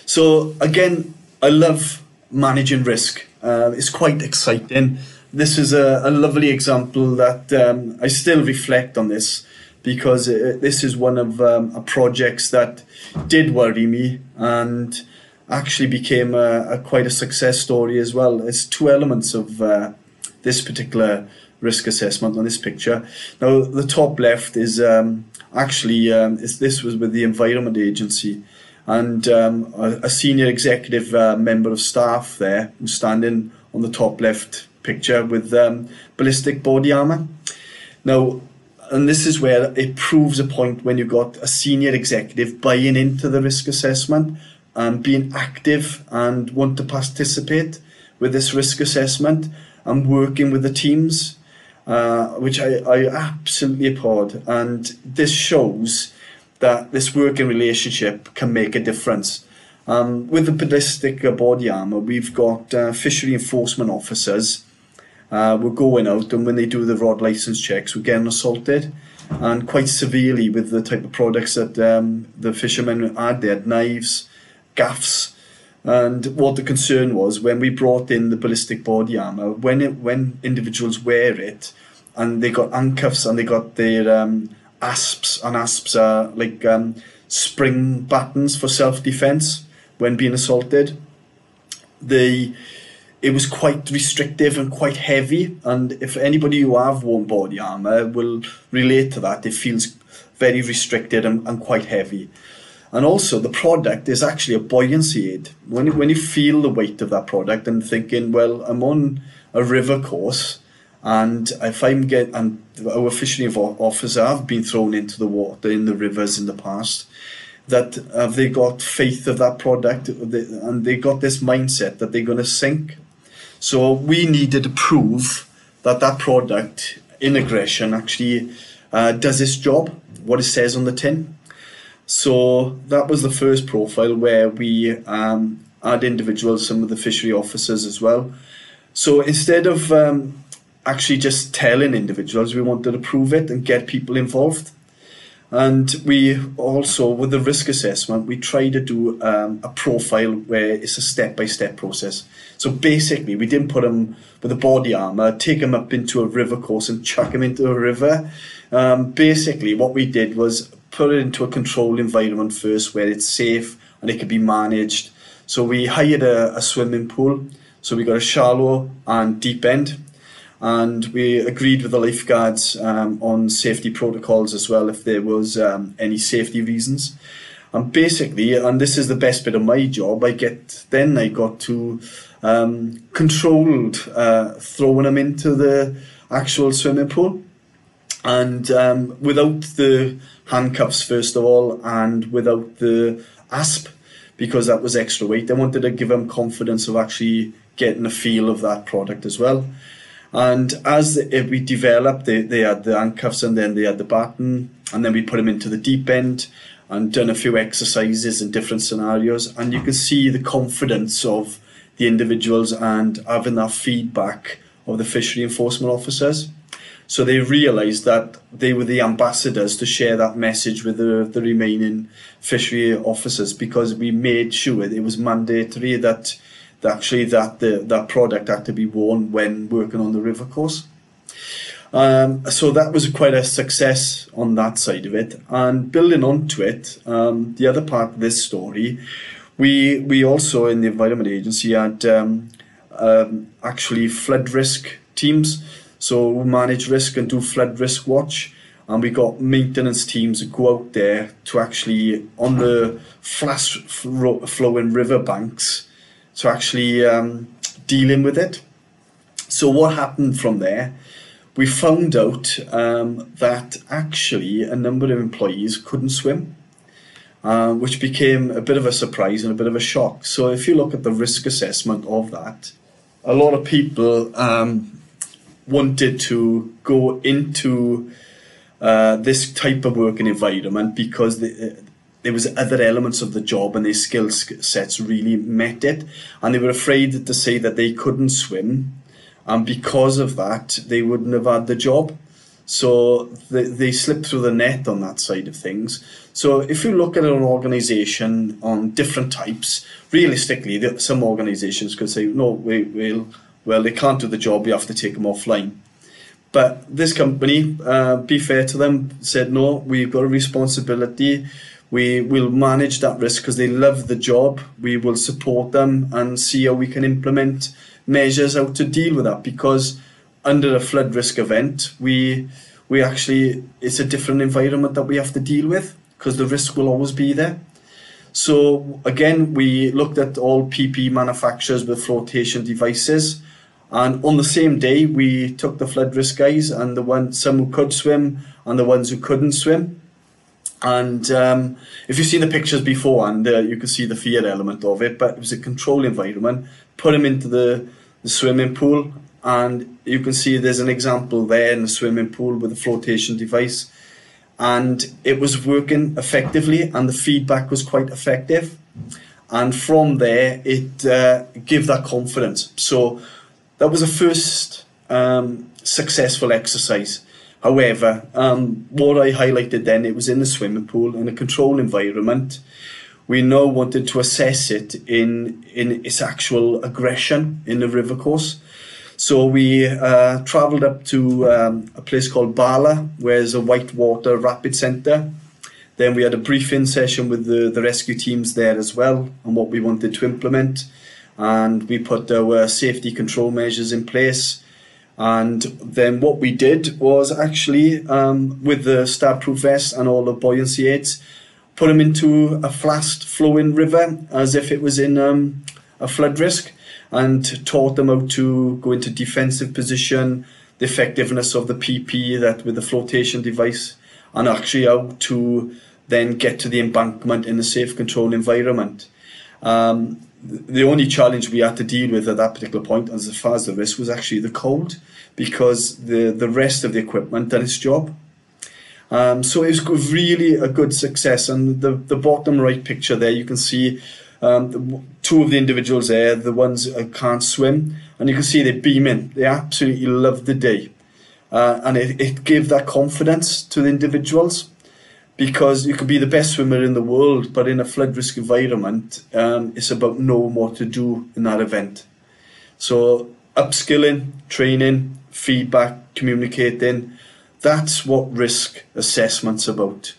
So again, I love managing risk. It's quite exciting. This is a lovely example that I still reflect on this, because this is one of projects that did worry me and actually became quite a success story as well. There's two elements of this particular risk assessment on this picture. Now, the top left is this was with the Environment Agency, and a senior executive member of staff there who's standing on the top left picture with ballistic body armour. Now, and this is where it proves a point when you've got a senior executive buying into the risk assessment and being active and want to participate with this risk assessment and working with the teams, which I absolutely applaud. And this shows that this working relationship can make a difference. With the ballistic body armour, we've got fishery enforcement officers. We're going out, and when they do the rod licence checks, we're getting assaulted, and quite severely, with the type of products that the fishermen had. They had knives, gaffs, and what the concern was when we brought in the ballistic body armour, when individuals wear it and they got handcuffs and they got their asps, and asps are like spring buttons for self-defence when being assaulted. It was quite restrictive and quite heavy, and if anybody who have worn body armour will relate to that, it feels very restricted and quite heavy. And also, the product is actually a buoyancy aid. When you feel the weight of that product and thinking, well, I'm on a river course, and if and our fishery officers have been thrown into the water in the rivers in the past, that have they got faith of that product, and they got this mindset that they're going to sink. So we needed to prove that that product in aggression actually does its job, what it says on the tin. So that was the first profile where we had individuals, some of the fishery officers as well. So instead of actually just telling individuals, we wanted to prove it and get people involved. And we also, with the risk assessment, we try to do a profile where it's a step-by-step process. So basically, we didn't put them with a body armour, take them up into a river course and chuck them into a river. Basically, what we did was put it into a controlled environment first where it's safe and it can be managed. So we hired a swimming pool. So we got a shallow and deep end. And we agreed with the lifeguards on safety protocols as well, if there was any safety reasons. And basically, and this is the best bit of my job, I got to controlled throwing them into the actual swimming pool, and without the handcuffs first of all, and without the asp, because that was extra weight. I wanted to give them confidence of actually getting a feel of that product as well. And as we developed, they had the handcuffs, and then they had the baton, and then we put them into the deep end and done a few exercises in different scenarios. And you can see the confidence of the individuals and having that feedback of the fishery enforcement officers. So they realised that they were the ambassadors to share that message with the remaining fishery officers, because we made sure it was mandatory that that product had to be worn when working on the river course. So that was quite a success on that side of it. And building onto it, the other part of this story, we also in the Environment Agency had actually flood risk teams. So we manage risk and do flood risk watch. And we got maintenance teams that go out there to actually, on the fast flowing river banks, to actually dealing with it. So what happened from there? We found out that actually a number of employees couldn't swim, which became a bit of a surprise and a bit of a shock. So if you look at the risk assessment of that, a lot of people wanted to go into this type of working environment because there was other elements of the job and their skill sets really met it, and they were afraid to say that they couldn't swim, and because of that they wouldn't have had the job. So they slip through the net on that side of things. So if you look at an organisation on different types, realistically, some organisations could say, no, well, they can't do the job, we have to take them offline. But this company, be fair to them, said, no, we've got a responsibility. We will manage that risk because they love the job. We will support them and see how we can implement measures out to deal with that, because under a flood risk event, we actually, it's a different environment that we have to deal with because the risk will always be there. So again, we looked at all PPE manufacturers with flotation devices, and on the same day we took the flood risk guys and some who could swim and the ones who couldn't swim. And if you've seen the pictures before, and you can see the fear element of it, but it was a controlled environment. Put them into the swimming pool, and you can see there's an example there in the swimming pool with the flotation device, and it was working effectively and the feedback was quite effective, and from there it gave that confidence. So that was a first successful exercise. However, what I highlighted then, it was in the swimming pool in a controlled environment. We now wanted to assess it in its actual aggression in the river course. So we travelled up to a place called Bala, where there's a whitewater rapid centre. Then we had a briefing session with the rescue teams there as well on what we wanted to implement. And we put our safety control measures in place. And then what we did was actually, with the stab-proof vest and all the buoyancy aids, put them into a fast-flowing river as if it was in a flood risk, and taught them how to go into defensive position, the effectiveness of the PP that with the flotation device, and actually how to then get to the embankment in a safe controlled environment. The only challenge we had to deal with at that particular point, as far as the risk, was actually the cold, because the rest of the equipment done its job. So it was really a good success. And the bottom right picture there, you can see two of the individuals there, the ones who can't swim, and you can see they're beaming. They absolutely loved the day. And it gave that confidence to the individuals, because you could be the best swimmer in the world, but in a flood risk environment, it's about knowing what to do in that event. So upskilling, training, feedback, communicating, that's what risk assessment's about.